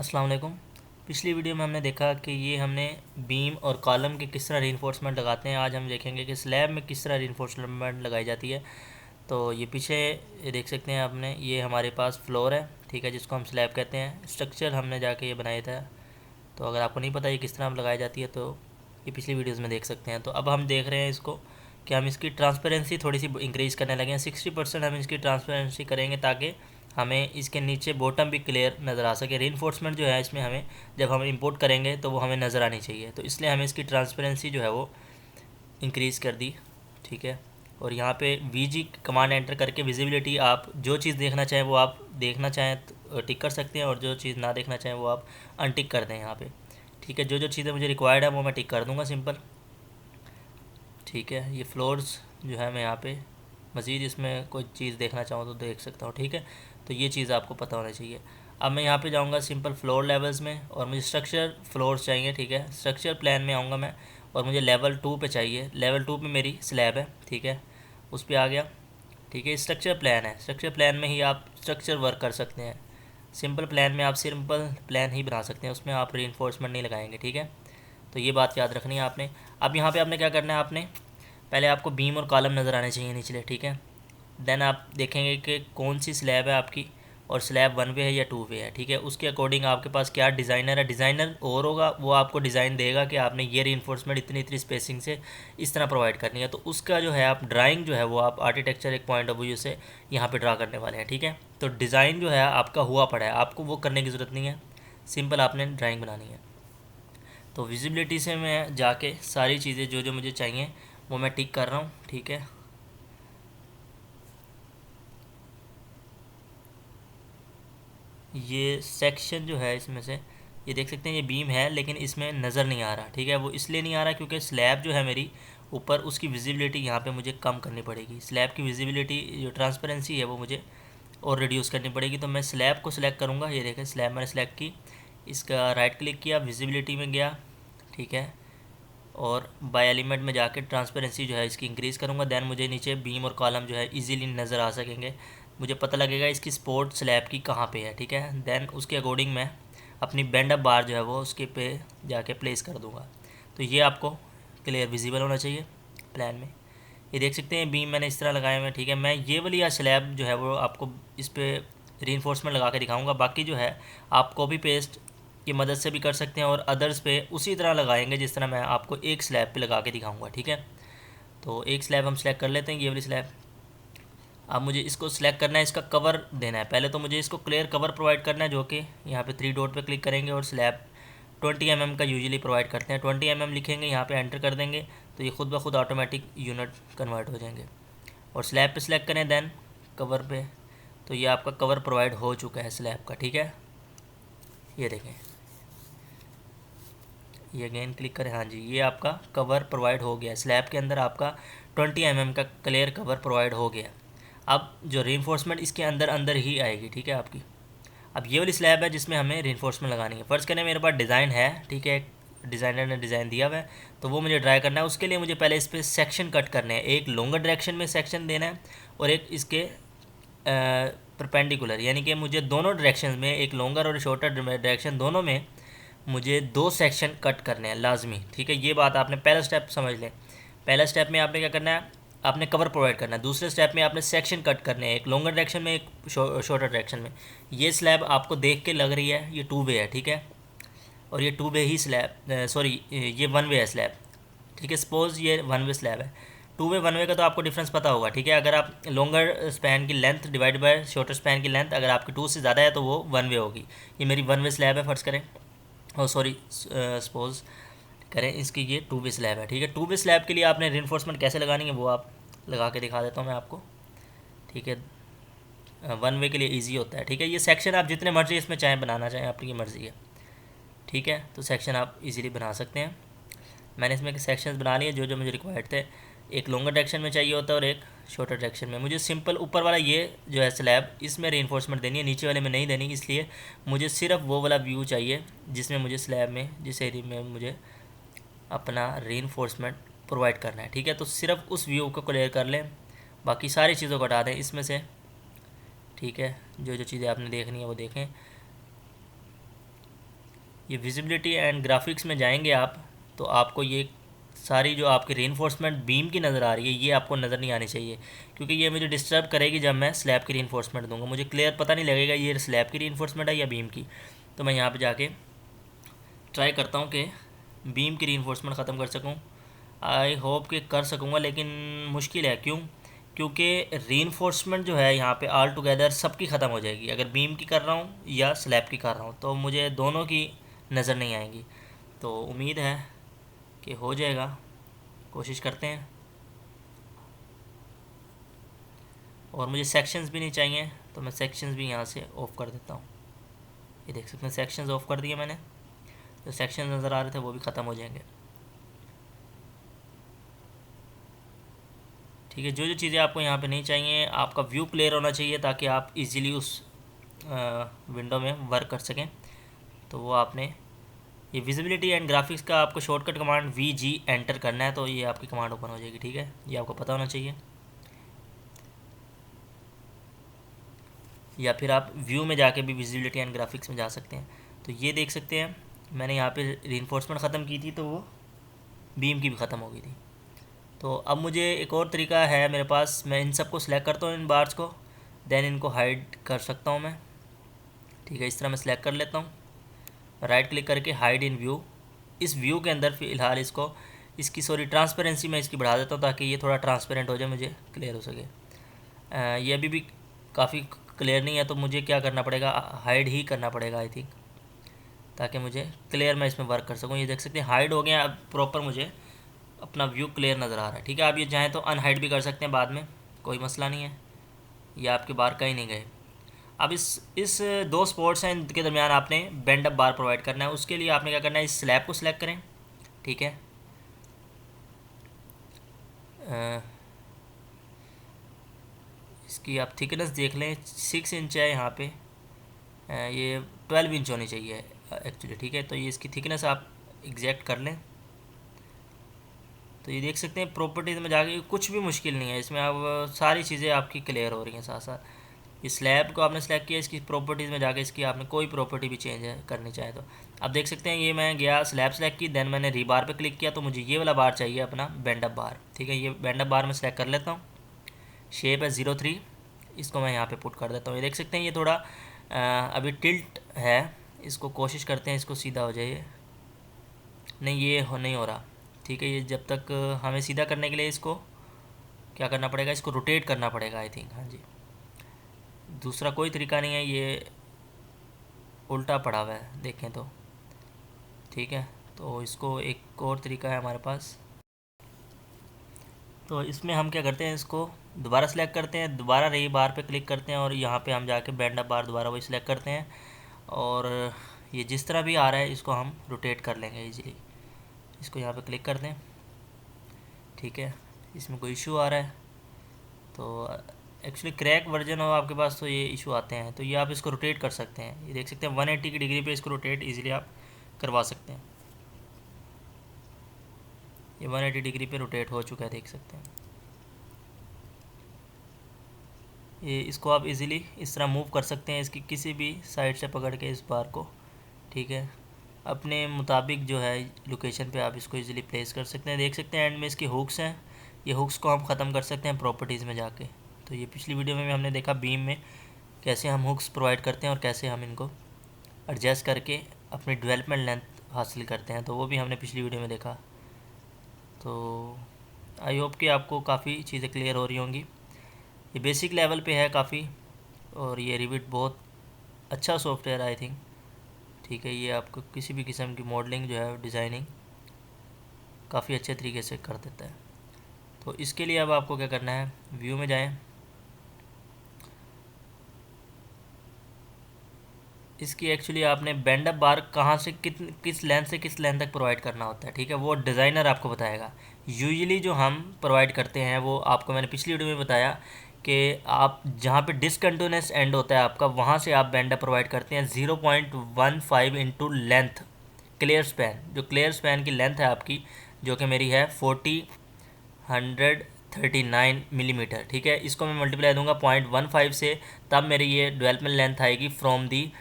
अस्सलाम वालेकुम। पिछली वीडियो में हमने देखा कि ये हमने बीम और कॉलम के किस तरह रीइंफोर्समेंट लगाते हैं। आज हम देखेंगे कि स्लैब में किस तरह रीइंफोर्समेंट लगाई जाती है। तो ये पीछे ये देख सकते हैं आपने, ये हमारे पास फ्लोर है, ठीक है, जिसको हम स्लैब कहते हैं। स्ट्रक्चर हमने जाके ये बनाया था। तो अगर आपको नहीं पता ये किस तरह हम लगाई जाती है तो ये पिछली वीडियोज़ में देख सकते हैं। तो अब हम देख रहे हैं इसको कि हम इसकी ट्रांसपेरेंसी थोड़ी सी इंक्रीज़ करने लगे हैं। 60% हम इसकी ट्रांसपेरेंसी करेंगे ताकि हमें इसके नीचे बॉटम भी क्लियर नज़र आ सके। रीइंफोर्समेंट जो है इसमें हमें जब हम इंपोर्ट करेंगे तो वो हमें नज़र आनी चाहिए, तो इसलिए हमें इसकी ट्रांसपेरेंसी जो है वो इंक्रीज़ कर दी, ठीक है। और यहाँ पे VG कमांड एंटर करके विजिबिलिटी, आप जो चीज़ देखना चाहें वो आप देखना चाहें तो टिक कर सकते हैं, और जो चीज़ ना देखना चाहें वो आप अनटिक कर दें यहाँ पे, ठीक है। जो जो चीज़ें मुझे रिक्वायर्ड है वो मैं टिक कर दूँगा, सिंपल, ठीक है। ये फ्लोर्स जो है मैं यहाँ पे मज़ीद इसमें कोई चीज़ देखना चाहूँ तो देख सकता हूँ, ठीक है। तो ये चीज़ आपको पता होना चाहिए। अब मैं यहाँ पे जाऊँगा सिंपल फ्लोर लेवल्स में, और मुझे स्ट्रक्चर फ्लोर्स चाहिए, ठीक है। स्ट्रक्चर प्लान में आऊँगा मैं, और मुझे लेवल 2 पे चाहिए। लेवल 2 पे मेरी स्लैब है, ठीक है, उस पर आ गया, ठीक है। स्ट्रक्चर प्लान है, स्ट्रक्चर प्लान में ही आप स्ट्रक्चर वर्क कर सकते हैं। सिंपल प्लान में आप सिंपल प्लान ही बना सकते हैं, उसमें आप रीइंफोर्समेंट नहीं लगाएंगे, ठीक है। तो ये बात याद रखनी है आपने। अब यहाँ पे आपने क्या करना है, आपने पहले आपको बीम और कॉलम नज़र आने चाहिए निचले, ठीक है। देन आप देखेंगे कि कौन सी स्लैब है आपकी, और स्लैब 1 वे है या 2 वे है, ठीक है। उसके अकॉर्डिंग आपके पास क्या डिज़ाइनर है, डिज़ाइनर और होगा, वो आपको डिज़ाइन देगा कि आपने ये रीइंफोर्समेंट इतनी इतनी स्पेसिंग से इस तरह प्रोवाइड करनी है। तो उसका जो है आप ड्राइंग जो है वो आप आर्किटेक्चर एक पॉइंट ऑफ व्यू से यहाँ पे ड्रा करने वाले हैं, ठीक है। तो डिज़ाइन जो है आपका हुआ पड़ा है, आपको वो करने की ज़रूरत नहीं है, सिंपल आपने ड्राइंग बनानी है। तो विजिबिलिटी से मैं जाके सारी चीज़ें जो जो मुझे चाहिए वो मैं टिक कर रहा हूँ, ठीक है। ये सेक्शन जो है इसमें से ये देख सकते हैं, ये बीम है लेकिन इसमें नज़र नहीं आ रहा, ठीक है। वो इसलिए नहीं आ रहा क्योंकि स्लैब जो है मेरी ऊपर, उसकी विजिबिलिटी यहाँ पे मुझे कम करनी पड़ेगी। स्लैब की विजिबिलिटी जो ट्रांसपेरेंसी है वो मुझे और रिड्यूस करनी पड़ेगी। तो मैं स्लैब को सिलेक्ट करूँगा, ये देखें स्लैब मैंने सेलेक्ट की, इसका राइट क्लिक किया, विजिबिलिटी में गया, ठीक है, और बाय एलिमेंट में जाके ट्रांसपेरेंसी जो है इसकी इंक्रीज़ करूँगा। दैन मुझे नीचे बीम और कॉलम जो है इजीली नज़र आ सकेंगे, मुझे पता लगेगा इसकी सपोर्ट स्लैब की कहाँ पे है, ठीक है। दैन उसके अकॉर्डिंग मैं अपनी बेंड अप बार जो है वो उसके पे जाके प्लेस कर दूँगा। तो ये आपको क्लियर विजिबल होना चाहिए प्लान में। ये देख सकते हैं बीम मैंने इस तरह लगाए हुए हैं, ठीक है। मैं ये वाली या स्लैब जो है वो आपको इस पर रीइंफोर्समेंट लगा के दिखाऊँगा। बाकी जो है आप कॉपी पेस्ट की मदद से भी कर सकते हैं, और अदर्स पे उसी तरह लगाएंगे जिस तरह मैं आपको एक स्लैब पे लगा के दिखाऊंगा, ठीक है। तो एक स्लैब हम सेलेक्ट कर लेते हैं, ये वाली स्लैब। अब मुझे इसको सिलेक्ट करना है, इसका कवर देना है। पहले तो मुझे इसको क्लियर कवर प्रोवाइड करना है, जो कि यहाँ पे 3 डॉट पे क्लिक करेंगे, और स्लैब 20 mm का यूजुअली प्रोवाइड करते हैं। 20 mm लिखेंगे, यहाँ पे एंटर कर देंगे, तो ये खुद ब खुद ऑटोमेटिक यूनिट कन्वर्ट हो जाएंगे। और स्लैब पे सिलेक्ट करें, दैन कवर पे, तो ये आपका कवर प्रोवाइड हो चुका है स्लैब का, ठीक है। ये देखें, ये अगेन क्लिक करें, हाँ जी, ये आपका कवर प्रोवाइड हो गया। स्लैब के अंदर आपका 20 mm का क्लियर कवर प्रोवाइड हो गया। अब जो रीइंफोर्समेंट इसके अंदर अंदर ही आएगी, ठीक है आपकी। अब ये वाली स्लैब है जिसमें हमें रीइंफोर्समेंट लगानी है। फ़र्ज़ करें मेरे पास डिज़ाइन है, ठीक है, डिज़ाइनर ने डिज़ाइन दिया हुआ है, तो वो मुझे ड्राई करना है। उसके लिए मुझे पहले इस पर सेक्शन कट करने हैं। एक लॉन्गर डायरेक्शन में सेक्शन देना है, और एक इसके परपेंडिकुलर, यानी कि मुझे दोनों डायरेक्शन में, एक लॉन्गर और शॉर्टर डायरेक्शन दोनों में मुझे 2 सेक्शन कट करने हैं लाजमी, ठीक है। ये बात आपने पहला स्टेप समझ लें। पहला स्टेप में आपने क्या करना है, आपने कवर प्रोवाइड करना है। दूसरे स्टेप में आपने सेक्शन कट करने हैं, एक लॉन्गर डायरेक्शन में, एक शॉर्टर डायरेक्शन में। ये स्लैब आपको देख के लग रही है ये 2 वे है, ठीक है, और ये 2 वे ही स्लैब, सॉरी ये 1 वे है स्लैब, ठीक है। सपोज़ ये 1 वे स्लैब है, 2 वे 1 वे का तो आपको डिफरेंस पता होगा, ठीक है। अगर आप लॉन्गर स्पैन की length divide by shorter span की लेंथ, अगर आपकी 2 से ज़्यादा है तो वो 1 वे होगी। ये मेरी 1 वे स्लैब है, फ़र्ज़ करें, और सॉरी सपोज़ करें इसकी ये 2 वे स्लैब है, ठीक है। 2 वे स्लैब के लिए आपने रीइंफोर्समेंट कैसे लगानी है वो आप लगा के दिखा देता हूँ मैं आपको, ठीक है। 1 वे के लिए इजी होता है, ठीक है। ये सेक्शन आप जितने मर्जी इसमें चाहें बनाना चाहें, आपकी मर्ज़ी है, ठीक है। तो सेक्शन आप इजीली बना सकते हैं। मैंने इसमें सेक्शंस बना लिए जो जो मुझे रिक्वायर्ड थे। एक लॉन्गर डायरेक्शन में चाहिए होता है और एक शॉर्टर डायरेक्शन में। मुझे सिंपल ऊपर वाला ये जो है स्लैब, इसमें रीइंफोर्समेंट देनी है, नीचे वाले में नहीं देनी, इसलिए मुझे सिर्फ वो वाला व्यू चाहिए जिसमें मुझे स्लैब में, जिस एरिया में मुझे अपना रीइंफोर्समेंट प्रोवाइड करना है, ठीक है। तो सिर्फ उस व्यू को क्लियर कर लें, बाकी सारी चीज़ों को हटा दें इसमें से, ठीक है। जो जो चीज़ें आपने देखनी है वो देखें। ये विजिबिलिटी एंड ग्राफिक्स में जाएंगे आप, तो आपको ये सारी जो आपकी रीइंफोर्समेंट बीम की नज़र आ रही है ये आपको नज़र नहीं आनी चाहिए, क्योंकि ये मुझे डिस्टर्ब करेगी जब मैं स्लैब की रीइंफोर्समेंट दूंगा। मुझे क्लियर पता नहीं लगेगा ये स्लैब की रीइंफोर्समेंट है या बीम की। तो मैं यहाँ पे जाके ट्राई करता हूँ कि बीम की रीइंफोर्समेंट ख़त्म कर सकूँ। आई होप कि कर सकूँगा, लेकिन मुश्किल है। क्यों? क्योंकि रीइंफोर्समेंट जो है यहाँ पे ऑल टुगेदर सबकी ख़त्म हो जाएगी। अगर बीम की कर रहा हूँ या स्लैब की कर रहा हूँ तो मुझे दोनों की नज़र नहीं आएंगी। तो उम्मीद है कि हो जाएगा, कोशिश करते हैं। और मुझे सेक्शंस भी नहीं चाहिए, तो मैं सेक्शंस भी यहाँ से ऑफ़ कर देता हूँ। ये देख सकते हैं सेक्शंस ऑफ़ कर दिए मैंने। जो सेक्शंस नज़र आ रहे थे वो भी ख़त्म हो जाएंगे। ठीक है, जो जो चीज़ें आपको यहाँ पे नहीं चाहिए, आपका व्यू क्लियर होना चाहिए ताकि आप इजीली उस विंडो में वर्क कर सकें। तो वो आपने ये विजिबिलिटी एंड ग्राफिक्स का आपको शॉर्टकट कमांड VG एंटर करना है, तो ये आपकी कमांड ओपन हो जाएगी। ठीक है, ये आपको पता होना चाहिए। या फिर आप व्यू में जाके भी विजिबिलिटी एंड ग्राफिक्स में जा सकते हैं। तो ये देख सकते हैं मैंने यहाँ पे रीइंफोर्समेंट ख़त्म की थी, तो वो बीम की भी ख़त्म हो गई थी। तो अब मुझे एक और तरीका है मेरे पास। मैं इन सबको सिलेक्ट करता हूँ, इन बार्स को, देन इनको हाइड कर सकता हूँ मैं। ठीक है, इस तरह मैं सिलेक्ट कर लेता हूँ, राइट क्लिक करके हाइड इन व्यू। इस व्यू के अंदर फ़िलहाल इसकी ट्रांसपेरेंसी मैं इसकी बढ़ा देता हूँ ताकि ये थोड़ा ट्रांसपेरेंट हो जाए, मुझे क्लियर हो सके। ये अभी भी काफ़ी क्लियर नहीं है, तो मुझे क्या करना पड़ेगा, हाइड ही करना पड़ेगा आई थिंक, ताकि मुझे क्लियर मैं इसमें वर्क कर सकूँ। ये देख सकते हैं हाइड हो गया, अब प्रॉपर मुझे अपना व्यू क्लियर नज़र आ रहा है। ठीक है, आप ये चाहें तो अनहाइड भी कर सकते हैं बाद में, कोई मसला नहीं है। ये आपके बार कहीं नहीं गए। अब इस दो स्पॉट्स हैं इनके दरमियान आपने बेंड अप बार प्रोवाइड करना है। उसके लिए आपने क्या करना है, इस स्लैब को सिलेक्ट करें। ठीक है, इसकी आप थिकनेस देख लें, 6 इंच है यहाँ पे। ये 12 इंच होनी चाहिए एक्चुअली। ठीक है, तो ये इसकी थिकनेस आप एग्जैक्ट कर लें। तो ये देख सकते हैं प्रॉपर्टीज़ में जाके कुछ भी मुश्किल नहीं है इसमें, अब सारी चीज़ें आपकी क्लियर हो रही हैं साथ साथ। ये स्लैब को आपने सेलेक्ट किया, इसकी प्रॉपर्टीज़ में जाके इसकी आपने कोई प्रॉपर्टी भी चेंज करनी चाहे तो आप देख सकते हैं। ये मैं गया स्लैब सेलेक्ट की, देन मैंने रीबार पे क्लिक किया, तो मुझे ये वाला बार चाहिए अपना बेंड अप बार। ठीक है, ये बेंड अप बार मैं सेलेक्ट कर लेता हूँ। शेप है 03, इसको मैं यहाँ पे पुट कर देता हूँ। ये देख सकते हैं ये थोड़ा अभी टिल्ट है, इसको कोशिश करते हैं इसको सीधा हो जाए। नहीं, ये नहीं हो रहा। ठीक है, ये जब तक हमें सीधा करने के लिए इसको क्या करना पड़ेगा, इसको रोटेट करना पड़ेगा आई थिंक। हाँ जी, दूसरा कोई तरीका नहीं है, ये उल्टा पड़ा हुआ है देखें तो। ठीक है, तो इसको एक और तरीका है हमारे पास। तो इसमें हम क्या करते हैं, इसको दोबारा सेलेक्ट करते हैं, दोबारा रही बार पे क्लिक करते हैं और यहाँ पे हम जाके बेंड अप बार दोबारा वही सिलेक्ट करते हैं। और ये जिस तरह भी आ रहा है इसको हम रोटेट कर लेंगे इजीली। इसको यहाँ पे क्लिक कर दें। ठीक है, इसमें कोई इशू आ रहा है तो एक्चुअली क्रैक वर्जन हो आपके पास तो ये इशू आते हैं, तो ये आप इसको रोटेट कर सकते हैं। ये देख सकते हैं 180 की डिग्री पे इसको रोटेट इजीली आप करवा सकते हैं। ये 180 डिग्री पे रोटेट हो चुका है, देख सकते हैं। ये इसको आप इजीली इस तरह मूव कर सकते हैं, इसकी किसी भी साइड से पकड़ के इस बार को। ठीक है, अपने मुताबिक जो है लोकेशन पे आप इसको इजीली प्लेस कर सकते हैं। देख सकते हैं एंड में इसकी हुक्स हैं, ये हुक्स को हम ख़त्म कर सकते हैं प्रॉपर्टीज़ में जाके। तो ये पिछली वीडियो में भी हमने देखा बीम में कैसे हम हुक्स प्रोवाइड करते हैं और कैसे हम इनको एडजस्ट करके अपनी डेवलपमेंट लेंथ हासिल करते हैं, तो वो भी हमने पिछली वीडियो में देखा। तो आई होप कि आपको काफ़ी चीज़ें क्लियर हो रही होंगी। ये बेसिक लेवल पे है काफ़ी, और ये रिविट बहुत अच्छा सॉफ्टवेयर आई थिंक। ठीक है, ये आपको किसी भी किस्म की मॉडलिंग जो है डिज़ाइनिंग काफ़ी अच्छे तरीके से कर देता है। तो इसके लिए अब आपको क्या करना है, व्यू में जाएं, इसकी एक्चुअली आपने बेंड अप बार कहाँ से किस लेंथ से किस लेंथ तक प्रोवाइड करना होता है। ठीक है, वो डिज़ाइनर आपको बताएगा। यूजुअली जो हम प्रोवाइड करते हैं वो आपको मैंने पिछली वीडियो में बताया कि आप जहाँ पे डिसकंटिन्यूस एंड होता है आपका, वहाँ से आप बेंड अप प्रोवाइड करते हैं 0.15 इंटू लेंथ क्लियर स्पैन। जो क्लियर स्पैन की लेंथ है आपकी, जो कि मेरी है 139 मिलीमीटर। ठीक है, इसको मैं मल्टीप्लाई दूंगा 0.15 से, तब मेरी ये डेवलपमेंट लेंथ आएगी from the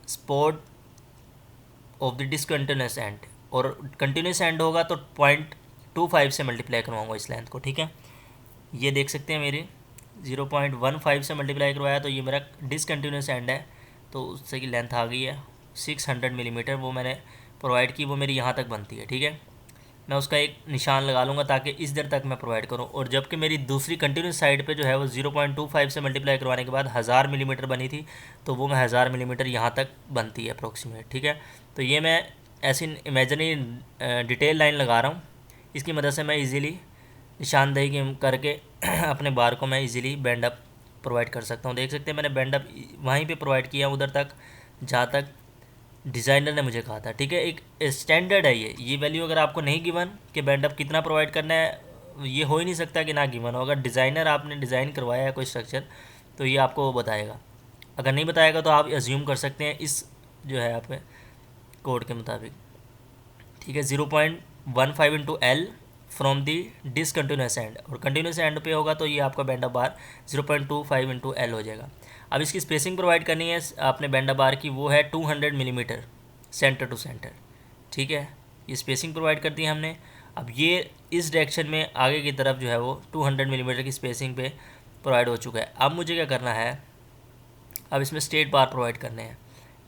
sport of the discontinuous and, और कंटिन्यूस एंड होगा तो 0.25 से मल्टीप्लाई करवाऊँगा इस लेंथ को, ठीक है। ये देख सकते हैं मेरी 0.15 से मल्टीप्लाई करवाया तो ये मेरा डिसकंटिन्यूस एंड है, तो उससे की लेंथ आ गई है 600 मिलीमीटर, वो मैंने प्रोवाइड की, वो मेरी यहाँ तक बनती है, ठीक है। मैं उसका एक निशान लगा लूँगा ताकि इस देर तक मैं प्रोवाइड करूँ, और जबकि मेरी दूसरी कंटिन्यूस साइड पे जो है वो 0.25 से मल्टीप्लाई करवाने के बाद 1000 मिलीमीटर बनी थी, तो वो मैं 1000 मिलीमीटर यहाँ तक बनती है अप्रोक्सीमेट, ठीक है। तो ये मैं ऐसी इमेजिनरी डिटेल लाइन लगा रहा हूँ, इसकी मदद से मैं इजीली निशानदेही करके अपने बार को मैं इजीली बैंड अप प्रोवाइड कर सकता हूँ। देख सकते हैं मैंने बैंड अप वहीं पे प्रोवाइड किया उधर तक जहाँ तक डिज़ाइनर ने मुझे कहा था, ठीक है। एक स्टैंडर्ड है ये वैल्यू अगर आपको नहीं गिवन कि बैंड अप कितना प्रोवाइड करना है, ये हो ही नहीं सकता कि ना गिवन हो। अगर डिज़ाइनर आपने डिज़ाइन करवाया है कोई स्ट्रक्चर तो ये आपको वो बताएगा, अगर नहीं बताएगा तो आप एज्यूम कर सकते हैं इस जो है आपके कोड के मुताबिक, ठीक है। 0.15 into L from the discontinuous and, और कंटिन्यूस एंड पे होगा तो ये आपका बैंड अप बार 0.25 इंटू एल हो जाएगा। अब इसकी स्पेसिंग प्रोवाइड करनी है आपने बैंड अप बार की, वो है 200 मिलीमीटर सेंटर टू सेंटर, ठीक है। ये स्पेसिंग प्रोवाइड कर दी है हमने। अब ये इस डायरेक्शन में आगे की तरफ जो है वो 200 मिलीमीटर की स्पेसिंग पे प्रोवाइड हो चुका है। अब मुझे क्या करना है, अब इसमें स्ट्रेट बार प्रोवाइड करने हैं,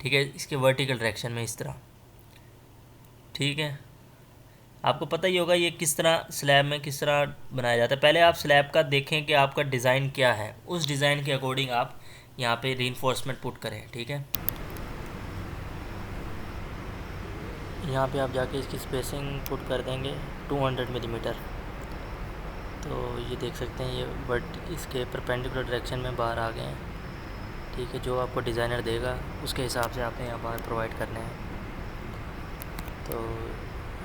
ठीक है, इसके वर्टिकल डायरेक्शन में इस तरह, ठीक है। आपको पता ही होगा ये किस तरह स्लैब में किस तरह बनाया जाता है। पहले आप स्लैब का देखें कि आपका डिज़ाइन क्या है, उस डिज़ाइन के अकॉर्डिंग आप यहाँ पे रीइंफोर्समेंट पुट करें, ठीक है। यहाँ पे आप जाके इसकी स्पेसिंग पुट कर देंगे 200 मिलीमीटर, तो ये देख सकते हैं ये बट इसके परपेंडिकुलर डायरेक्शन में बाहर आ गए हैं, ठीक है। जो आपको डिज़ाइनर देगा उसके हिसाब से आपने यहाँ बाहर प्रोवाइड करने हैं। तो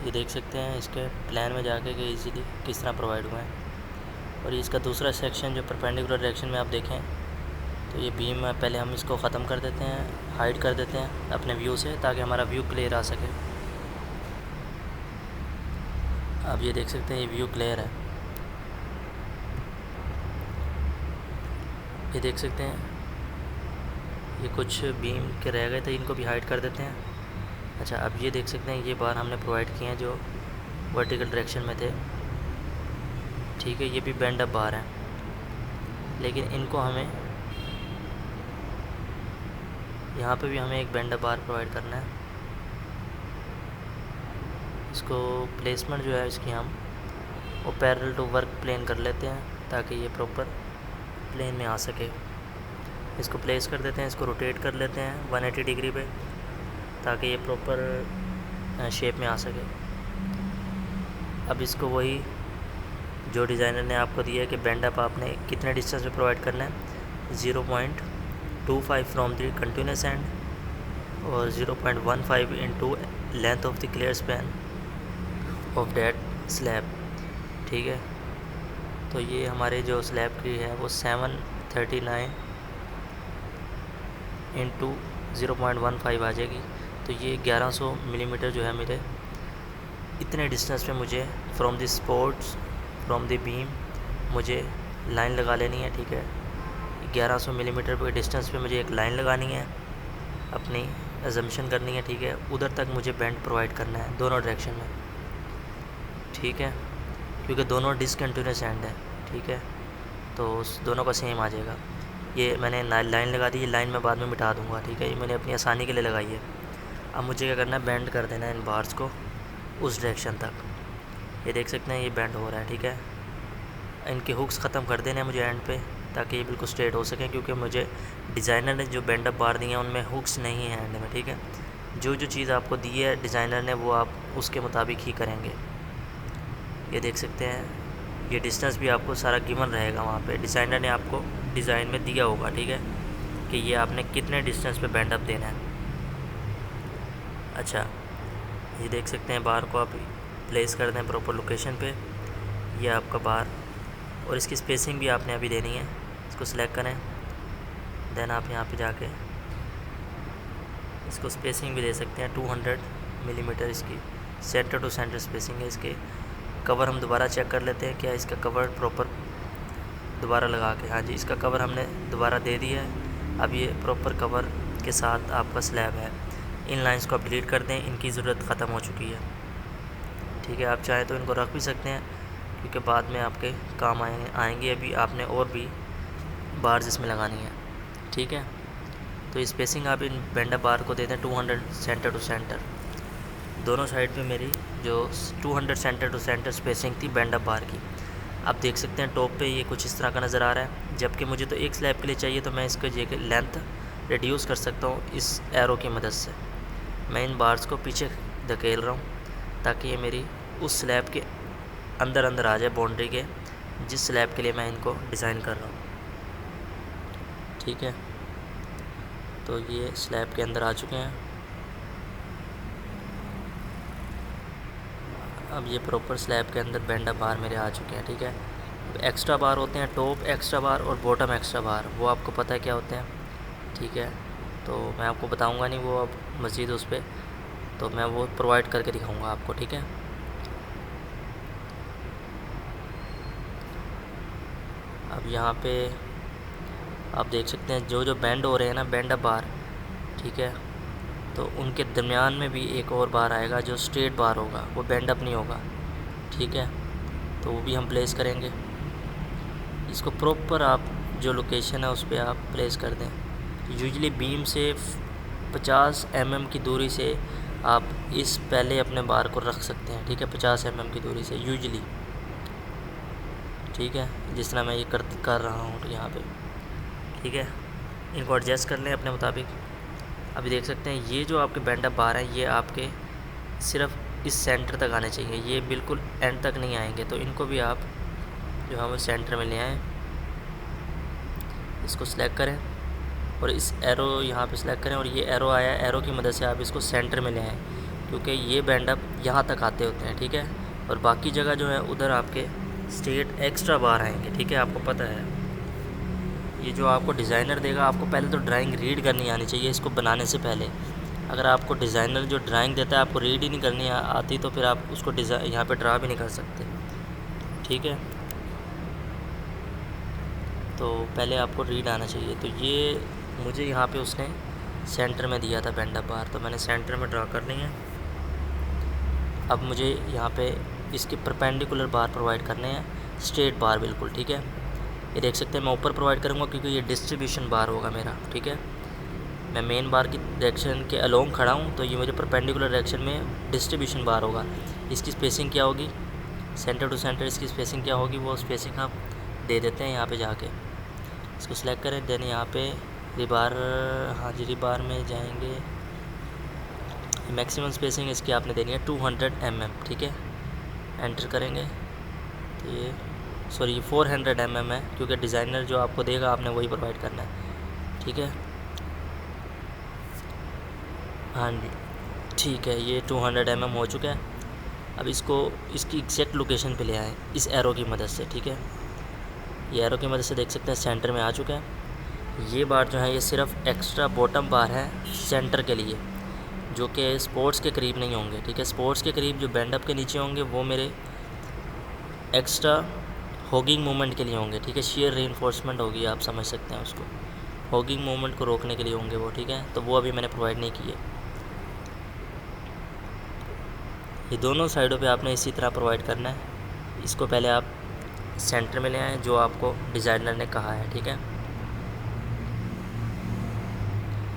ये देख सकते हैं इसके प्लान में जाके कि इजीली किस तरह प्रोवाइड हुआ है। और इसका दूसरा सेक्शन जो परपेंडिकुलर डायरेक्शन में आप देखें तो ये बीम पहले हम इसको ख़त्म कर देते हैं, हाइड कर देते हैं अपने व्यू से ताकि हमारा व्यू क्लियर आ सके। अब ये देख सकते हैं ये व्यू क्लियर है, ये देख सकते हैं ये कुछ बीम के रह गए थे, इनको भी हाइड कर देते हैं। अच्छा, अब ये देख सकते हैं ये बार हमने प्रोवाइड किए हैं जो वर्टिकल डायरेक्शन में थे, ठीक है। ये भी बैंड अप बार हैं, लेकिन इनको हमें यहाँ पे भी हमें एक बैंड अप बार प्रोवाइड करना है। इसको प्लेसमेंट जो है इसकी हम वो पैरेलल टू वर्क प्लेन कर लेते हैं ताकि ये प्रॉपर प्लेन में आ सके। इसको प्लेस कर देते हैं, इसको रोटेट कर लेते हैं 180 डिग्री पे ताकि ये प्रॉपर शेप में आ सके। अब इसको वही जो डिज़ाइनर ने आपको दिया है कि बैंड अप आपने कितने डिस्टेंस पे प्रोवाइड करना है, 0.25 फ्रॉम द कंटिन्यूस एंड और 0.15 into length of the clear span of that slab, ठीक है। तो ये हमारे जो स्लैब की है वो 739 इंटू 0.15 आ जाएगी। तो ये 1100 मिलीमीटर जो है मेरे इतने डिस्टेंस पे मुझे from the sports from the beam मुझे लाइन लगा लेनी है, ठीक है। 1100 मिलीमीटर पे डिस्टेंस पे मुझे एक लाइन लगानी है, अपनी अजम्पशन करनी है, ठीक है। उधर तक मुझे बेंड प्रोवाइड करना है दोनों डायरेक्शन में, ठीक है, क्योंकि दोनों डिसकंटिन्यूस एंड है, ठीक है। तो दोनों का सेम आ जाएगा। ये मैंने लाइन लगा दी, ये लाइन मैं बाद में मिटा दूंगा, ठीक है। ये मैंने अपनी आसानी के लिए लगाई है। अब मुझे क्या करना है, बेंड कर देना है इन बार्स को उस डायरेक्शन तक। ये देख सकते हैं ये बेंड हो रहा है, ठीक है। इनके हुक्स ख़त्म कर देने हैं मुझे एंड पे ताकि ये बिल्कुल स्ट्रेट हो सकें, क्योंकि मुझे डिज़ाइनर ने जो बेंड अप बार दी हैं उनमें हुक्स नहीं है एंड में, ठीक है। जो जो चीज़ आपको दी है डिज़ाइनर ने वो आप उसके मुताबिक ही करेंगे। ये देख सकते हैं ये डिस्टेंस भी आपको सारा गिवन रहेगा, वहाँ पे डिज़ाइनर ने आपको डिज़ाइन में दिया होगा, ठीक है, कि ये आपने कितने डिस्टेंस पे बैंड अप देना है। अच्छा, ये देख सकते हैं बार को आप प्लेस कर दें प्रॉपर लोकेशन पे, ये आपका बार, और इसकी स्पेसिंग भी आपने अभी देनी है। इसको सिलेक्ट करें, देन आप यहाँ पे जाके इसको स्पेसिंग भी दे सकते हैं 200 मिलीमीटर इसकी सेंटर टू सेंटर स्पेसिंग है। इसके कवर हम दोबारा चेक कर लेते हैं क्या इसका कवर प्रॉपर दोबारा लगा के, हाँ जी, इसका कवर हमने दोबारा दे दिया है। अब ये प्रॉपर कवर के साथ आपका स्लैब है। इन लाइंस को आप डिलीट कर दें, इनकी ज़रूरत ख़त्म हो चुकी है। ठीक है, आप चाहें तो इनको रख भी सकते हैं क्योंकि बाद में आपके काम आएंगे। अभी आपने और भी बार्स इसमें लगानी है। ठीक है, तो स्पेसिंग आप इन बेंडअप बार को देते हैं 200 सेंटर टू सेंटर। दोनों साइड पे मेरी जो 200 सेंटर टू सेंटर स्पेसिंग थी बेंडअप बार की, आप देख सकते हैं टॉप पे ये कुछ इस तरह का नज़र आ रहा है। जबकि मुझे तो एक स्लैब के लिए चाहिए, तो मैं इसको ये लेंथ रिड्यूस कर सकता हूँ इस एरो की मदद से। मैं इन बार्स को पीछे धकेल रहा हूँ ताकि ये मेरी उस स्लैब के अंदर अंदर आ जाए, बाउंड्री के जिस स्लैब के लिए मैं इनको डिज़ाइन कर रहा हूँ। ठीक है, तो ये स्लैब के अंदर आ चुके हैं। अब ये प्रॉपर स्लैब के अंदर बेंडअप बार मेरे आ चुके हैं। ठीक है, एक्स्ट्रा बार होते हैं, टॉप एक्स्ट्रा बार और बॉटम एक्स्ट्रा बार, वो आपको पता है क्या होते हैं। ठीक है, तो मैं आपको बताऊंगा नहीं, वो अब मज़ीद उस पर तो मैं वो प्रोवाइड करके दिखाऊंगा आपको। ठीक है, अब यहाँ पे आप देख सकते हैं जो जो बेंड हो रहे हैं ना बेंडअप बार। ठीक है, तो उनके दरमियान में भी एक और बार आएगा जो स्ट्रेट बार होगा, वो बेंडअप नहीं होगा। ठीक है, तो वो भी हम प्लेस करेंगे। इसको प्रॉपर आप जो लोकेशन है उस पर आप प्लेस कर दें। यूजली बीम से 50 mm की दूरी से आप इस पहले अपने बार को रख सकते हैं। ठीक है, 50 mm की दूरी से यूजली। ठीक है, जिस तरह मैं ये कर रहा हूँ यहाँ पे। ठीक है, इनको एडजस्ट कर लें अपने मुताबिक। अभी देख सकते हैं ये जो आपके बेंडअप बार हैं ये आपके सिर्फ इस सेंटर तक आने चाहिए, ये बिल्कुल एंड तक नहीं आएंगे। तो इनको भी आप जो है वो सेंटर में ले आएँ, इसको सिलेक्ट करें और इस एरो यहाँ पे सिलेक्ट करें और ये एरो आया, एरो की मदद से आप इसको सेंटर में ले आएँ क्योंकि ये बेंडअप यहाँ तक आते होते हैं। ठीक है, और बाकी जगह जो है उधर आपके स्ट्रेट एक्स्ट्रा बार आएंगे। ठीक है, आपको पता है ये जो आपको डिज़ाइनर देगा, आपको पहले तो ड्राइंग रीड करनी आनी चाहिए इसको बनाने से पहले। अगर आपको डिज़ाइनर जो ड्राइंग देता है आपको रीड ही नहीं करनी आती तो फिर आप उसको यहाँ पे ड्रा भी नहीं कर सकते। ठीक है, तो पहले आपको रीड आना चाहिए। तो ये मुझे यहाँ पे उसने सेंटर में दिया था बेंडअप बार, तो मैंने सेंटर में ड्रा करनी है। अब मुझे यहाँ पे इसके परपेंडिकुलर बार प्रोवाइड करने हैं, स्ट्रेट बार बिल्कुल। ठीक है, ये देख सकते हैं मैं ऊपर प्रोवाइड करूँगा क्योंकि ये डिस्ट्रीब्यूशन बार होगा मेरा। ठीक है, मैं मेन बार की डायरेक्शन के अलोंग खड़ा हूँ तो ये मुझे परपेंडिकुलर डायरेक्शन में डिस्ट्रीब्यूशन बार होगा। इसकी स्पेसिंग क्या होगी, सेंटर टू सेंटर इसकी स्पेसिंग क्या होगी, वो स्पेसिंग आप दे देते हैं यहाँ पे जाके। इसको सिलेक्ट करें, देन यहाँ पे रिबार, हाँ जी रिबार में जाएंगे। मैक्सिमम स्पेसिंग इसकी आपने देनी है 200 mm। ठीक है, एंटर करेंगे तो ये सॉरी 400 mm है क्योंकि डिज़ाइनर जो आपको देगा आपने वही प्रोवाइड करना है। ठीक है, हाँ जी ठीक है, ये 200 mm हो चुका है। अब इसको इसकी एग्जैक्ट लोकेशन पे ले आएँ इस एरो की मदद से। ठीक है, ये एरो की मदद से देख सकते हैं सेंटर में आ चुका है। ये बार जो है ये सिर्फ एक्स्ट्रा बॉटम बार है सेंटर के लिए, जो कि स्पोर्ट्स के करीब नहीं होंगे। ठीक है, स्पोर्ट्स के करीब जो बेंडअप के नीचे होंगे वो मेरे एक्स्ट्रा होगिंग मूवमेंट के लिए होंगे। ठीक है, शेयर रीइंफोर्समेंट होगी, आप समझ सकते हैं उसको, होगिंग मूवमेंट को रोकने के लिए होंगे वो। ठीक है, तो वो अभी मैंने प्रोवाइड नहीं किए। ये दोनों साइडों पे आपने इसी तरह प्रोवाइड करना है। इसको पहले आप सेंटर में ले आएँ जो आपको डिज़ाइनर ने कहा है। ठीक है,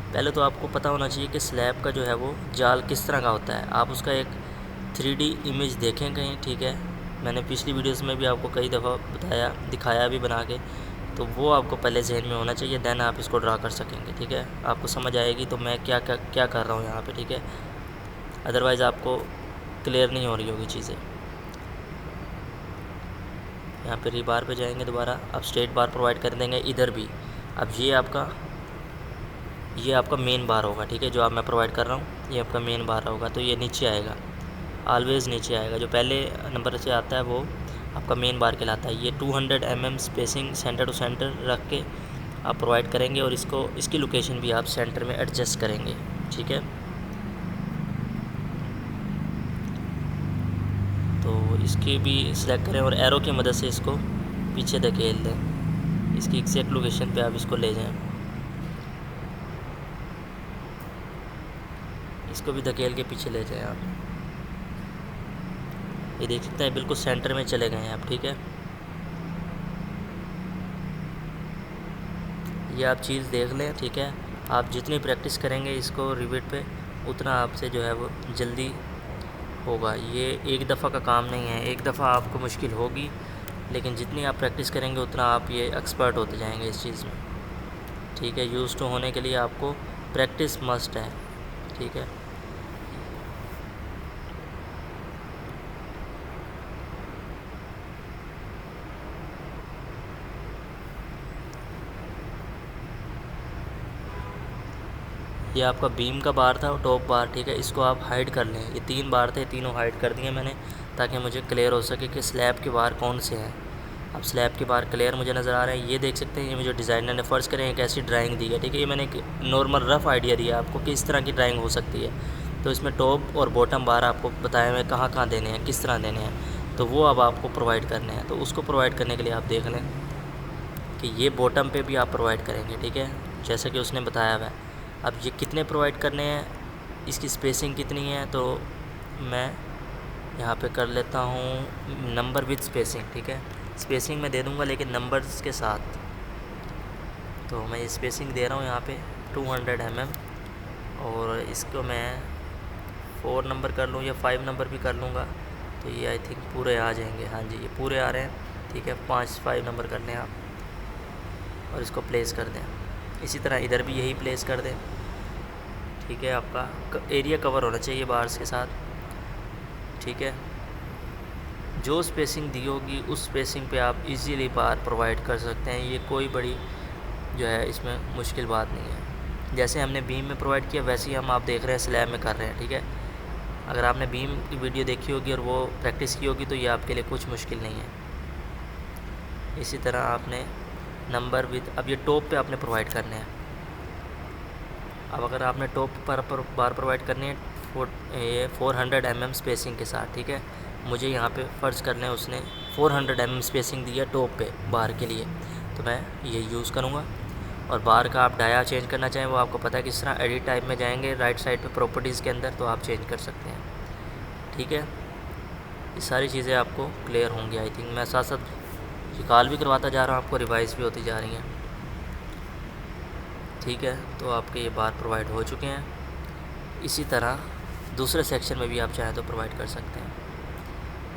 पहले तो आपको पता होना चाहिए कि स्लैब का जो है वो जाल किस तरह का होता है, आप उसका एक 3D इमेज देखें कहीं। ठीक है, मैंने पिछली वीडियोस में भी आपको कई दफ़ा बताया, दिखाया भी बना के, तो वो आपको पहले जहन में होना चाहिए, देन आप इसको ड्रा कर सकेंगे। ठीक है, आपको समझ आएगी तो मैं क्या क्या क्या कर रहा हूँ यहाँ पे। ठीक है, अदरवाइज़ आपको क्लियर नहीं हो रही होगी चीज़ें। यहाँ पे रीबार पे जाएंगे दोबारा, आप स्ट्रेट बार प्रोवाइड कर देंगे इधर भी। अब ये आपका मेन बार होगा। ठीक है, जो आप मैं प्रोवाइड कर रहा हूँ ये आपका मेन बार होगा, तो ये नीचे आएगा, ऑलवेज़ नीचे आएगा। जो पहले नंबर से आता है वो आपका मेन बार कहलाता है। ये 200 mm spacing centre to centre रख के आप प्रोवाइड करेंगे और इसकी लोकेशन भी आप सेंटर में एडजस्ट करेंगे। ठीक है, तो इसकी भी सिलेक्ट करें और एरो की मदद से इसको पीछे धकेल दें, इसकी एग्जैक्ट लोकेशन पे आप इसको ले जाएं। इसको भी धकेल के पीछे ले जाएं आप। ये देख सकते हैं बिल्कुल सेंटर में चले गए हैं आप। ठीक है, ये आप चीज़ देख लें। ठीक है, आप जितनी प्रैक्टिस करेंगे इसको रिविट पे, उतना आपसे जो है वो जल्दी होगा। ये एक दफ़ा का काम नहीं है, एक दफ़ा आपको मुश्किल होगी, लेकिन जितनी आप प्रैक्टिस करेंगे उतना आप ये एक्सपर्ट होते जाएंगे इस चीज़ में। ठीक है, यूज़ टू होने के लिए आपको प्रैक्टिस मस्ट है। ठीक है, ये आपका बीम का बार था, टॉप बार। ठीक है, इसको आप हाइड कर लें। ये 3 बार थे, तीनों हाइड कर दिए मैंने, ताकि मुझे क्लियर हो सके कि स्लैब के बार कौन से हैं। अब स्लैब के बार क्लियर मुझे नज़र आ रहे हैं। ये देख सकते हैं, ये मुझे डिज़ाइनर ने फ़र्ज़ करें एक ऐसी ड्राइंग दी है। ठीक है, ये मैंने एक नॉर्मल रफ़ आइडिया दिया आपको कि इस तरह की ड्राइंग हो सकती है। तो इसमें टॉप और बॉटम बार आपको बताया हुआ है कहाँ कहाँ देने हैं, किस तरह देने हैं। तो वो अब आपको प्रोवाइड करने हैं। तो उसको प्रोवाइड करने के लिए आप देख लें कि ये बॉटम पे भी आप प्रोवाइड करेंगे। ठीक है, जैसा कि उसने बताया हुआ है। अब ये कितने प्रोवाइड करने हैं, इसकी स्पेसिंग कितनी है, तो मैं यहाँ पे कर लेता हूँ नंबर विद स्पेसिंग। ठीक है, स्पेसिंग मैं दे दूँगा लेकिन नंबर्स के साथ। तो मैं ये स्पेसिंग दे रहा हूँ यहाँ पे 200 mm, और इसको मैं 4 नंबर कर लूँ या 5 नंबर भी कर लूँगा, तो ये आई थिंक पूरे आ जाएंगे। हाँ जी, ये पूरे आ रहे हैं। ठीक है, 5 नंबर कर लें आप और इसको प्लेस कर दें। इसी तरह इधर भी यही प्लेस कर दें। ठीक है, आपका एरिया कवर होना चाहिए बार्स के साथ। ठीक है, जो स्पेसिंग दी होगी उस स्पेसिंग पे आप इजीली बार प्रोवाइड कर सकते हैं। ये कोई बड़ी जो है इसमें मुश्किल बात नहीं है। जैसे हमने बीम में प्रोवाइड किया वैसे ही हम आप देख रहे हैं स्लैब में कर रहे हैं। ठीक है, अगर आपने बीम की वीडियो देखी होगी और वो प्रैक्टिस की होगी तो ये आपके लिए कुछ मुश्किल नहीं है। इसी तरह आपने नंबर विद, अब ये टॉप पे आपने प्रोवाइड करने हैं। अब अगर आपने टॉप पर बार प्रोवाइड करनी है ये 400 mm स्पेसिंग के साथ। ठीक है, मुझे यहाँ पे फ़र्ज़ कर लें उसने 400 mm स्पेसिंग दी है टॉप पे बार के लिए, तो मैं ये यूज़ करूँगा। और बार का आप डाया चेंज करना चाहें वो आपको पता है किस तरह, एडिट टाइप में जाएंगे राइट साइड पे प्रॉपर्टीज़ के अंदर, तो आप चेंज कर सकते हैं। ठीक है, ये सारी चीज़ें आपको क्लियर होंगी। आई थिंक मैं साथ साथ रिकॉल भी करवाता जा रहा हूँ, आपको रिवाइज़ भी होती जा रही हैं। ठीक है, तो आपके ये बार प्रोवाइड हो चुके हैं। इसी तरह दूसरे सेक्शन में भी आप चाहें तो प्रोवाइड कर सकते हैं।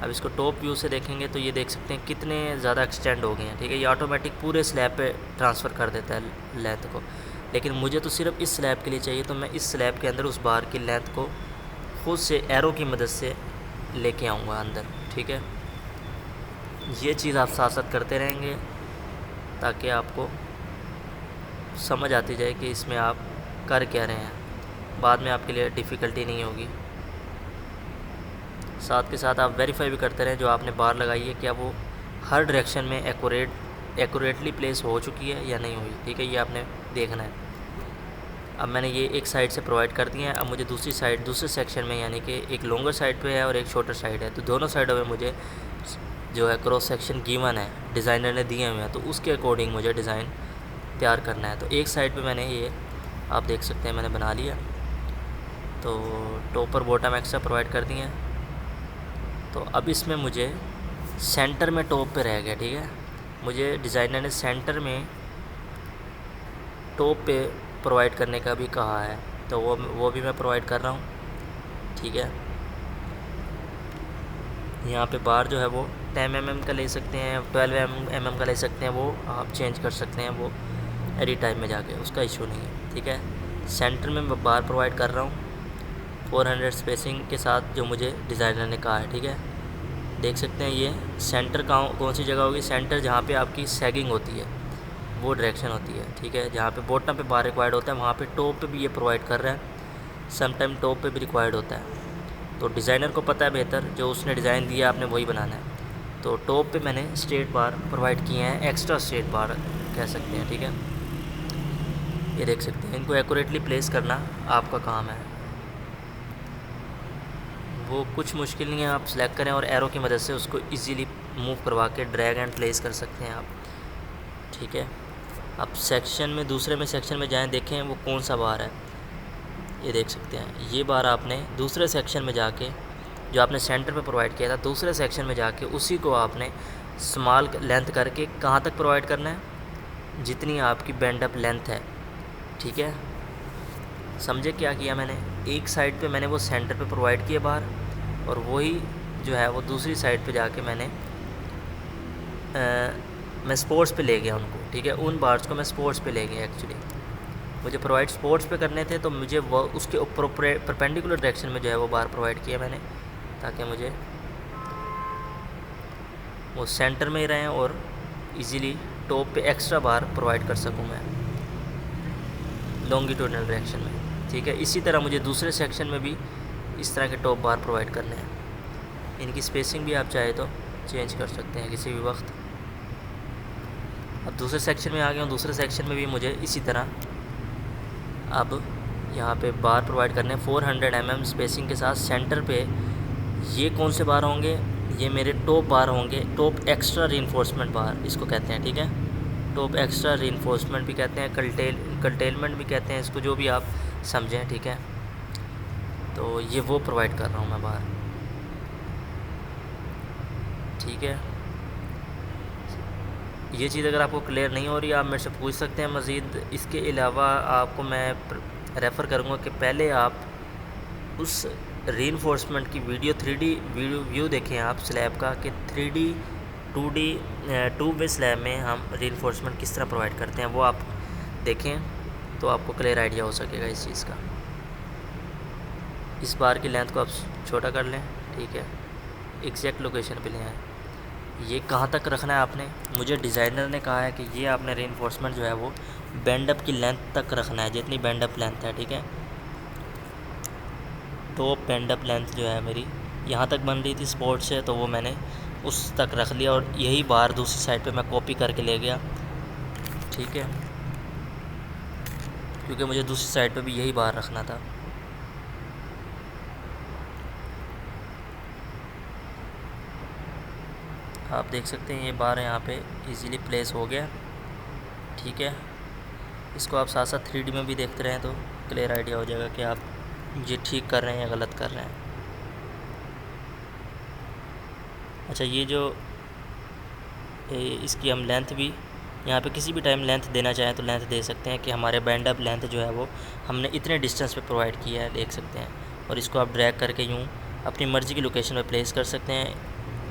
अब इसको टॉप व्यू से देखेंगे तो ये देख सकते हैं कितने ज़्यादा एक्सटेंड हो गए हैं। ठीक है, ये ऑटोमेटिक पूरे स्लैब पे ट्रांसफ़र कर देता है लेंथ को, लेकिन मुझे तो सिर्फ इस स्लैब के लिए चाहिए, तो मैं इस स्लैब के अंदर उस बार की लेंथ को खुद से एरो की मदद से लेके आऊँगा अंदर। ठीक है, ये चीज़ आप साथ साथ करते रहेंगे ताकि आपको समझ आती जाए कि इसमें आप कर क्या रहे हैं, बाद में आपके लिए डिफ़िकल्टी नहीं होगी। साथ के साथ आप वेरीफाई भी करते रहें जो आपने बार लगाई है क्या वो हर डायरेक्शन में एक्यूरेटली प्लेस हो चुकी है या नहीं हुई। ठीक है, ये आपने देखना है। अब मैंने ये एक साइड से प्रोवाइड कर दिए हैं। अब मुझे दूसरी साइड, दूसरे सेक्शन में, यानी कि एक लॉन्गर साइड पे है और एक शॉर्टर साइड है, तो दोनों साइडों में मुझे जो है क्रॉस सेक्शन गिवन है, डिज़ाइनर ने दिए हुए हैं, तो उसके अकॉर्डिंग मुझे डिज़ाइन तैयार करना है। तो एक साइड पे मैंने ये आप देख सकते हैं मैंने बना लिया, तो टॉप और बॉटम एक्स्ट्रा प्रोवाइड कर दिए हैं। तो अब इसमें मुझे सेंटर में टॉप पे रह गया। ठीक है, मुझे डिज़ाइनर ने सेंटर में टॉप पे प्रोवाइड करने का भी कहा है, तो वो भी मैं प्रोवाइड कर रहा हूँ। ठीक है, यहाँ पे बार जो है वो 10 mm का ले सकते हैं, 12 mm का ले सकते हैं, वो आप चेंज कर सकते हैं, वो एडिट टाइप में जाके, उसका इशू नहीं है। ठीक है, सेंटर में मैं बार प्रोवाइड कर रहा हूँ 400 स्पेसिंग के साथ जो मुझे डिज़ाइनर ने कहा है। ठीक है, देख सकते हैं ये सेंटर कौन सी जगह होगी, सेंटर जहाँ पे आपकी सैगिंग होती है वो डायरेक्शन होती है। ठीक है, जहाँ पे बॉटम पे बार रिक्वायर्ड होता है वहाँ पे टॉप पे भी ये प्रोवाइड कर रहा है, समटाइम टॉप पे भी रिक्वायर्ड होता है। तो डिज़ाइनर को पता है बेहतर, जो उसने डिज़ाइन दिया आपने वही बनाना है। तो टॉप पे मैंने स्ट्रेट बार प्रोवाइड किए हैं, एक्स्ट्रा स्ट्रेट बार कह सकते हैं। ठीक है, ये देख सकते हैं, इनको एक्यूरेटली प्लेस करना आपका काम है, वो कुछ मुश्किल नहीं है। आप सेलेक्ट करें और एरो की मदद से उसको इजीली मूव करवा के ड्रैग एंड प्लेस कर सकते हैं आप। ठीक है, अब सेक्शन में दूसरे में सेक्शन में जाएं, देखें वो कौन सा बार है। ये देख सकते हैं, ये बार आपने दूसरे सेक्शन में जाके जो आपने सेंटर पे प्रोवाइड किया था, दूसरे सेक्शन में जाके उसी को आपने स्मॉल लेंथ करके कहाँ तक प्रोवाइड करना है, जितनी आपकी बैंड अप लेंथ है। ठीक है, समझे क्या किया मैंने? एक साइड पे मैंने वो सेंटर पे प्रोवाइड किया बार, और वही जो है वो दूसरी साइड पे जाके मैं स्पोर्ट्स पे ले गया उनको। ठीक है, उन बार्स को मैं स्पोर्ट्स पे ले गया। एक्चुअली मुझे प्रोवाइड स्पोर्ट्स पे करने थे, तो मुझे वो उसके ऊपर परपेंडिकुलर डायरेक्शन में जो है वो बार प्रोवाइड किया मैंने, ताकि मुझे वो सेंटर में ही रहें और इजीली टॉप पे एक्स्ट्रा बार प्रोवाइड कर सकूं मैं लॉन्गिट्यूडनल डायरेक्शन में। ठीक है, इसी तरह मुझे दूसरे सेक्शन में भी इस तरह के टॉप बार प्रोवाइड करने हैं। इनकी स्पेसिंग भी आप चाहे तो चेंज कर सकते हैं किसी भी वक्त। अब दूसरे सेक्शन में आ गया हूँ। दूसरे सेक्शन में भी मुझे इसी तरह अब यहाँ पे बार प्रोवाइड करने हैं 400 mm स्पेसिंग के साथ सेंटर पे। ये कौन से बार होंगे? ये मेरे टॉप बार होंगे, टॉप एक्स्ट्रा रीइंफोर्समेंट बार इसको कहते हैं। ठीक है, टॉप एक्स्ट्रा रीइंफोर्समेंट भी कहते हैं, कर्टेलमेंट भी कहते हैं इसको, जो भी आप समझें। ठीक है, तो ये वो प्रोवाइड कर रहा हूँ मैं बार। ठीक है, ये चीज़ अगर आपको क्लियर नहीं हो रही, आप मेरे से पूछ सकते हैं मज़ीद। इसके अलावा आपको मैं रेफ़र करूँगा कि पहले आप उस रीइंफोर्समेंट की वीडियो 3D व्यू देखें आप स्लैब का, कि 3D 2D 2 वे स्लैब में हम रीइंफोर्समेंट किस तरह प्रोवाइड करते हैं, वो आप देखें तो आपको क्लियर आइडिया हो सकेगा इस चीज़ का। इस बार की लेंथ को आप छोटा कर लें। ठीक है, एग्जैक्ट लोकेशन पे ले आएँ। ये कहाँ तक रखना है आपने? मुझे डिज़ाइनर ने कहा है कि ये आपने रीइंफोर्समेंट जो है वो बैंड अप की लेंथ तक रखना है, जितनी बैंड अप लेंथ है। ठीक है, टॉप बैंड अप लेंथ जो है मेरी यहाँ तक बन रही थी स्पोर्ट से, तो वो मैंने उस तक रख लिया, और यही बार दूसरी साइड पे मैं कॉपी करके ले गया। ठीक है, क्योंकि मुझे दूसरी साइड पे भी यही बार रखना था। आप देख सकते हैं ये बार यहाँ पे इजीली प्लेस हो गया। ठीक है, इसको आप साथ साथ 3D में भी देखते रहें तो क्लियर आइडिया हो जाएगा कि आप ये ठीक कर रहे हैं या गलत कर रहे हैं। अच्छा, ये जो इसकी हम लेंथ भी यहाँ पे किसी भी टाइम लेंथ देना चाहें तो लेंथ दे सकते हैं, कि हमारे बैंड अप लेंथ जो है वो हमने इतने डिस्टेंस पे प्रोवाइड किया है, देख सकते हैं। और इसको आप ड्रैग करके यूँ अपनी मर्ज़ी की लोकेशन पे प्लेस कर सकते हैं,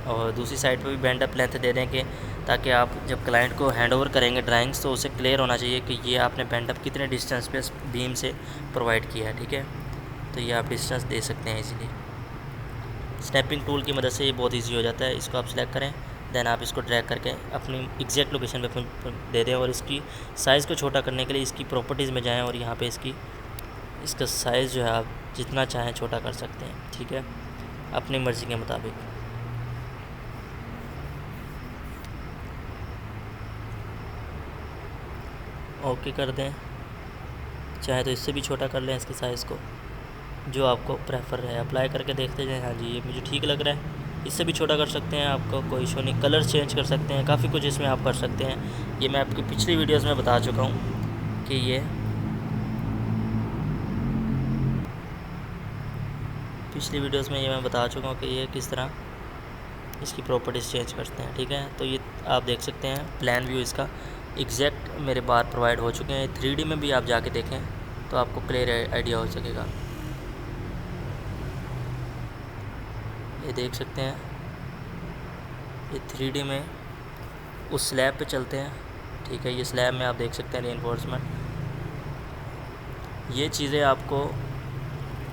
और दूसरी साइड पे भी बैंड अप लेंथ दे दें, कि ताकि आप जब क्लाइंट को हैंड ओवर करेंगे ड्राइंग्स, तो उसे क्लियर होना चाहिए कि ये आपने बैंड अप कितने डिस्टेंस पे बीम से प्रोवाइड किया है। ठीक है, तो ये आप डिस्टेंस दे सकते हैं इजीली। स्नैपिंग टूल की मदद से ये बहुत ईजी हो जाता है। इसको आप सिलेक्ट करें, देन आप इसको ड्रैग करके अपनी एग्जैक्ट लोकेशन पे दे दें, और इसकी साइज़ को छोटा करने के लिए इसकी प्रॉपर्टीज़ में जाएं, और यहाँ पे इसका साइज़ जो है आप जितना चाहें छोटा कर सकते हैं। ठीक है, अपनी मर्ज़ी के मुताबिक। ओके कर दें, चाहे तो इससे भी छोटा कर लें इसके साइज़ को, जो आपको प्रेफर है। अप्लाई करके देखते जाएं, हाँ जी ये मुझे ठीक लग रहा है। इससे भी छोटा कर सकते हैं, आपको कोई इशू नहीं। कलर चेंज कर सकते हैं, काफ़ी कुछ इसमें आप कर सकते हैं। ये मैं आपकी पिछली वीडियोस में बता चुका हूँ कि ये पिछली वीडियोस में मैं बता चुका हूँ कि ये किस तरह इसकी प्रॉपर्टीज़ चेंज करते हैं। ठीक है, तो ये आप देख सकते हैं प्लान व्यू इसका एग्जैक्ट मेरे बार प्रोवाइड हो चुके हैं। 3D में भी आप जाके देखें तो आपको क्लियर आइडिया हो सकेगा। ये देख सकते हैं, ये 3D में उस स्लैब पे चलते हैं। ठीक है, ये स्लैब में आप देख सकते हैं रीइंफोर्समेंट। ये चीज़ें आपको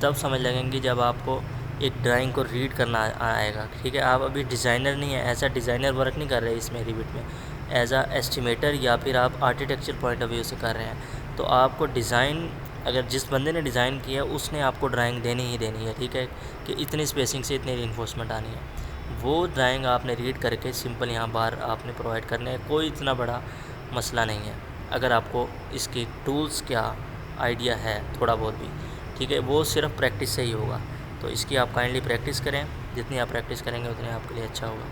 तब समझ लगेंगी जब आपको एक ड्राइंग को रीड करना आएगा। ठीक है, आप अभी डिज़ाइनर नहीं है, ऐसा डिज़ाइनर वर्क नहीं कर रहे इसमें रिविट में, एज आ एस्टिमेटर या फिर आप आर्किटेक्चर पॉइंट ऑफ व्यू से कर रहे हैं। तो आपको डिज़ाइन, अगर जिस बंदे ने डिज़ाइन किया उसने आपको ड्राइंग देनी ही देनी है। ठीक है, कि इतनी स्पेसिंग से इतनी रीइंफोर्समेंट आनी है, वो ड्राइंग आपने रीड करके सिंपल यहाँ बार आपने प्रोवाइड करने हैं। कोई इतना बड़ा मसला नहीं है, अगर आपको इसके टूल्स क्या आइडिया है थोड़ा बहुत भी। ठीक है, वो सिर्फ प्रैक्टिस से ही होगा। तो इसकी आप काइंडली प्रैक्टिस करें, जितनी आप प्रैक्टिस करेंगे उतनी आपके लिए अच्छा होगा।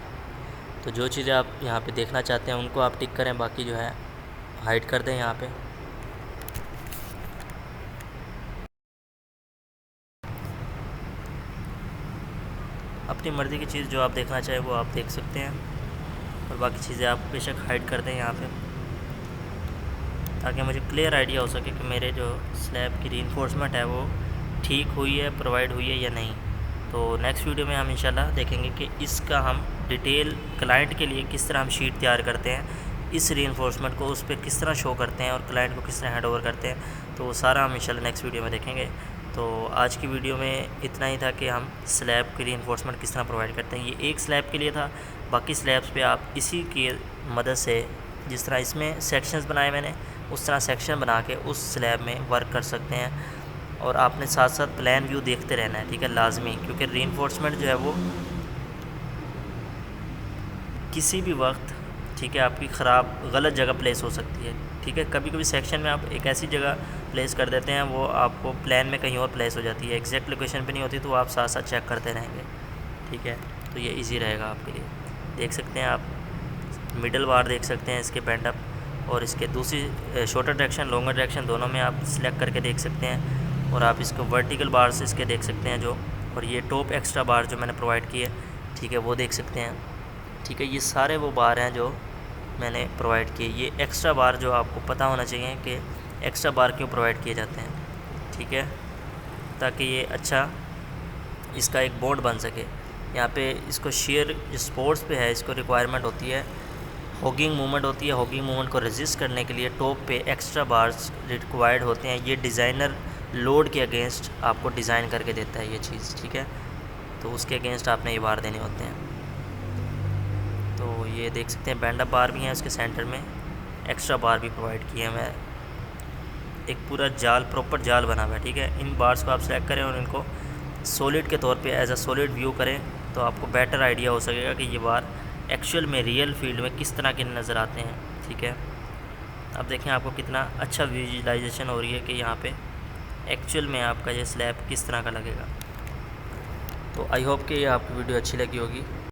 तो जो चीज़ें आप यहाँ पे देखना चाहते हैं उनको आप टिक करें, बाकी जो है हाइड कर दें यहाँ पे। अपनी मर्ज़ी की चीज़ जो आप देखना चाहें वो आप देख सकते हैं, और बाकी चीज़ें आप बेशक हाइड कर दें यहाँ पे, ताकि मुझे क्लियर आइडिया हो सके कि मेरे जो स्लैब की रीइंफोर्समेंट है वो ठीक हुई है, प्रोवाइड हुई है या नहीं। तो नेक्स्ट वीडियो में हम इंशाल्लाह देखेंगे कि इसका हम डिटेल क्लाइंट के लिए किस तरह हम शीट तैयार करते हैं, इस रीइंफोर्समेंट को उस पर किस तरह शो करते हैं और क्लाइंट को किस तरह हैंड ओवर करते हैं। तो वो सारा हम इंशाल्लाह नेक्स्ट वीडियो में देखेंगे। तो आज की वीडियो में इतना ही था कि हम स्लैब की रीइंफोर्समेंट किस तरह प्रोवाइड करते हैं। ये एक स्लैब के लिए था, बाकी स्लैब्स पे आप इसी की मदद से, जिस तरह इसमें सेक्शंस बनाए मैंने, उस तरह सेक्शन बना के उस स्लैब में वर्क कर सकते हैं। और आपने साथ साथ प्लान व्यू देखते रहना है, ठीक है, लाजमी, क्योंकि रीइंफोर्समेंट जो है वो किसी भी वक्त, ठीक है, आपकी ख़राब गलत जगह प्लेस हो सकती है, ठीक है। कभी कभी सेक्शन में आप एक ऐसी जगह प्लेस कर देते हैं, वो आपको प्लान में कहीं और प्लेस हो जाती है, एग्जैक्ट लोकेशन पे नहीं होती, तो आप साथ साथ चेक करते रहेंगे, ठीक है। तो ये इजी रहेगा आपके लिए। देख सकते हैं आप मिडल बार देख सकते हैं इसके बैंड अप, और इसके दूसरी शॉर्टर डायरेक्शन लॉन्गर डायरेक्शन दोनों में आप सिलेक्ट करके देख सकते हैं। और आप इसको वर्टिकल बार से इसके देख सकते हैं जो, और ये टॉप एक्स्ट्रा बार जो मैंने प्रोवाइड की है, ठीक है, वो देख सकते हैं, ठीक है। ये सारे वो बार हैं जो मैंने प्रोवाइड किए। ये एक्स्ट्रा बार जो आपको पता होना चाहिए कि एक्स्ट्रा बार क्यों प्रोवाइड किए जाते हैं, ठीक है, ताकि ये अच्छा इसका एक बोर्ड बन सके। यहाँ पे इसको शेयर स्पोर्ट्स पे है, इसको रिक्वायरमेंट होती है, हॉगिंग मूवमेंट होती है, हॉगिंग मूवमेंट को रेजिस्ट करने के लिए टॉप पे एक्स्ट्रा बार्स रिक्वायर्ड होते हैं। ये डिज़ाइनर लोड के अगेंस्ट आपको डिज़ाइन करके देता है ये चीज़, ठीक है। तो उसके अगेंस्ट आपने ये बार देने होते हैं। तो ये देख सकते हैं बैंड अप बार भी हैं, उसके सेंटर में एक्स्ट्रा बार भी प्रोवाइड किए हैं। मैं एक पूरा जाल, प्रॉपर जाल बना हुआ है, ठीक है। इन बार्स को आप सेलेक्ट करें और इनको सॉलिड के तौर पे एज अ सॉलिड व्यू करें, तो आपको बेटर आइडिया हो सकेगा कि ये बार एक्चुअल में रियल फील्ड में किस तरह के नज़र आते हैं, ठीक है। अब देखें आपको कितना अच्छा विजुअलाइजेशन हो रही है कि यहाँ पे एक्चुअल में आपका ये स्लैब किस तरह का लगेगा। तो आई होप कि ये आपकी वीडियो अच्छी लगी होगी।